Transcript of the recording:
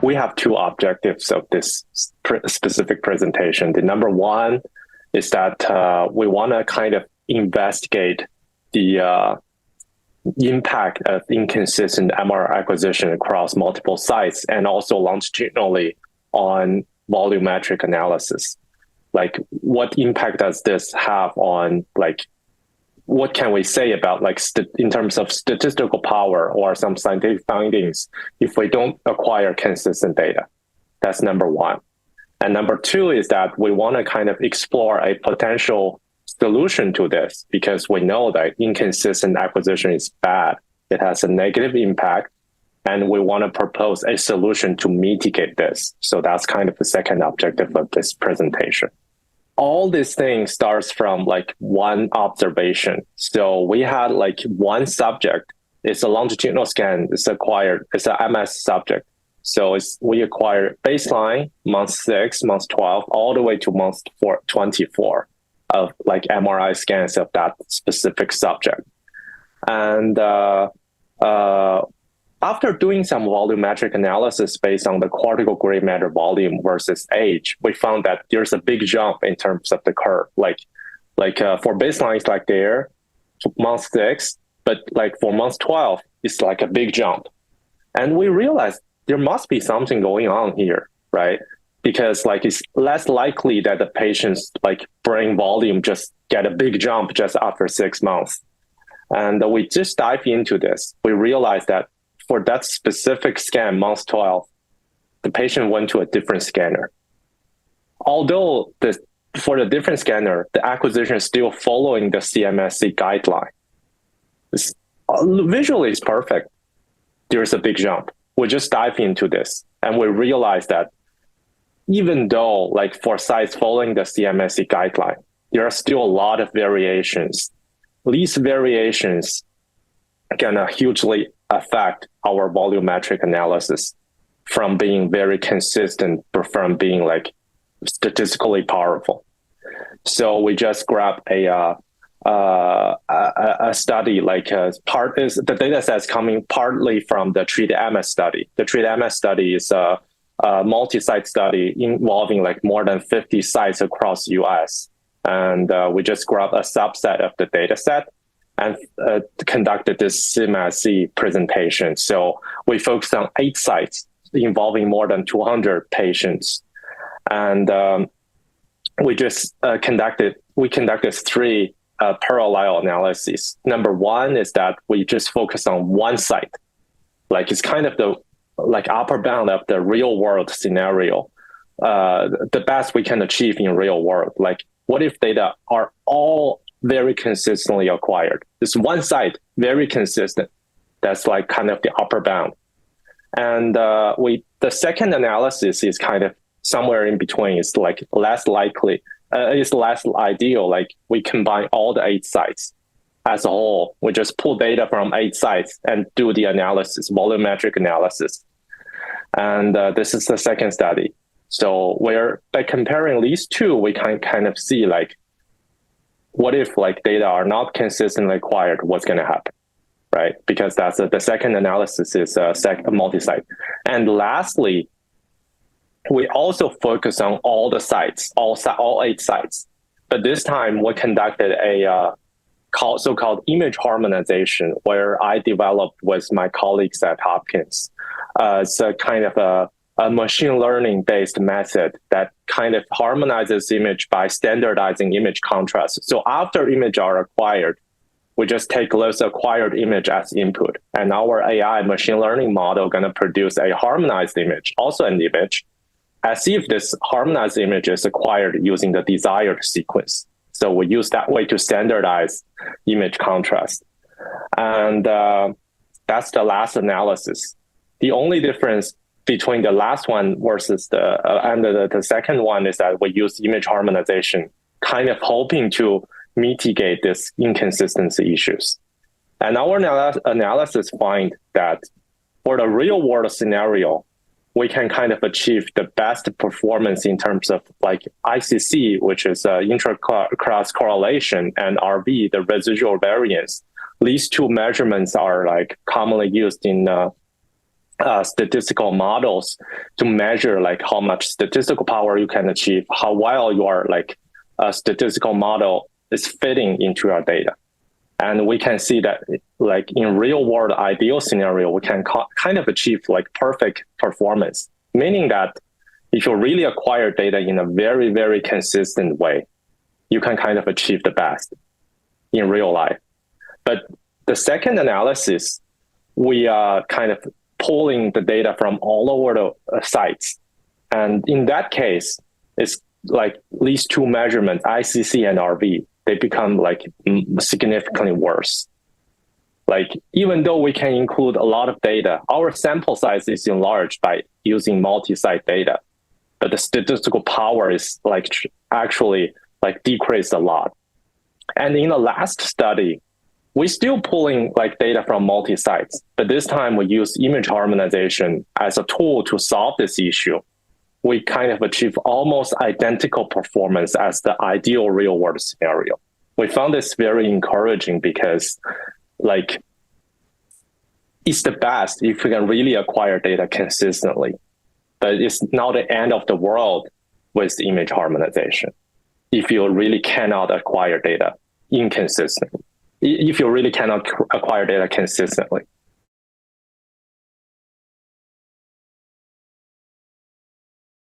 we have two objectives of this specific presentation. The number one is that we want to kind of investigate the impact of inconsistent MRI acquisition across multiple sites and also longitudinally on volumetric analysis. Like, what impact does this have on, like, what can we say about, like, in terms of statistical power or some scientific findings if we don't acquire consistent data? That's number one. And number two is that we want to kind of explore a potential solution to this, because we know that inconsistent acquisition is bad. It has a negative impact, and we want to propose a solution to mitigate this. So that's kind of the second objective of this presentation. All these things starts from like one observation. So we had like one subject. It's a longitudinal scan. It's a MS subject. So we acquired baseline, month 6, month 12, all the way to month 24 of like MRI scans of that specific subject. And after doing some volumetric analysis based on the cortical gray matter volume versus age, we found that there's a big jump in terms of the curve. Like for baseline, it's like there to month 6, but like for month 12, it's like a big jump. And we realized there must be something going on here, right? Because like it's less likely that the patient's like brain volume just get a big jump just after 6 months. And we just dive into this. We realized that for that specific scan, month 12, the patient went to a different scanner. Although for the different scanner, the acquisition is still following the CMSC guideline. Visually, it's perfect. There's a big jump. We just dive into this, and we realize that even though, like for sites following the CMSC guideline, there are still a lot of variations. These variations can hugely affect our volumetric analysis from being very consistent, but from being like statistically powerful. So we just grab a study, like part is the data sets coming partly from the Treat MS study. The Treat MS study is a multi-site study involving like more than 50 sites across US. And we just grabbed a subset of the data set and conducted this CMSC presentation. So we focused on 8 sites involving more than 200 patients. And we just conducted 3 parallel analyses. Number one is that we just focus on one site. Like it's kind of the like upper bound of the real world scenario, the best we can achieve in real world. Like what if data are all very consistently acquired? This one site, very consistent. That's like kind of the upper bound. And the second analysis is kind of somewhere in between. It's like less likely, it's less ideal. Like we combine all the 8 sites as a whole. We just pull data from 8 sites and do the analysis, volumetric analysis. And this is the second study. So by comparing these two, we can kind of see like, what if like data are not consistently acquired? What's going to happen, right? Because that's the second analysis is multi-site. And lastly, we also focus on all the sites, all 8 sites. But this time we conducted a so-called image harmonization, where I developed with my colleagues at Hopkins. It's a kind of a machine learning based method that kind of harmonizes image by standardizing image contrast. So after image are acquired, we just take those acquired image as input, and our AI machine learning model going to produce a harmonized image, also an image, as if this harmonized image is acquired using the desired sequence. So we use that way to standardize image contrast. And that's the last analysis. The only difference between the last one versus the second one is that we use image harmonization, kind of hoping to mitigate this inconsistency issues. And our analysis find that for the real world scenario, we can kind of achieve the best performance in terms of like ICC, which is intra-class correlation, and RV, the residual variance. These two measurements are like commonly used in statistical models to measure like how much statistical power you can achieve, how well your like statistical model is fitting into your data. And we can see that like in real world ideal scenario, we can kind of achieve like perfect performance, meaning that if you really acquire data in a very, very consistent way, you can kind of achieve the best in real life. But the second analysis, we are kind of pulling the data from all over the sites. And in that case, it's like these two measurements, ICC and RV, they become like significantly worse. Like even though we can include a lot of data, our sample size is enlarged by using multi-site data, but the statistical power is like actually like decreased a lot. And in the last study, we're still pulling like data from multi-sites, but this time we use image harmonization as a tool to solve this issue. We kind of achieve almost identical performance as the ideal real world scenario. We found this very encouraging because like it's the best if you can really acquire data consistently, but it's not the end of the world with the image harmonization. If you really cannot acquire data inconsistently, if you really cannot acquire data consistently.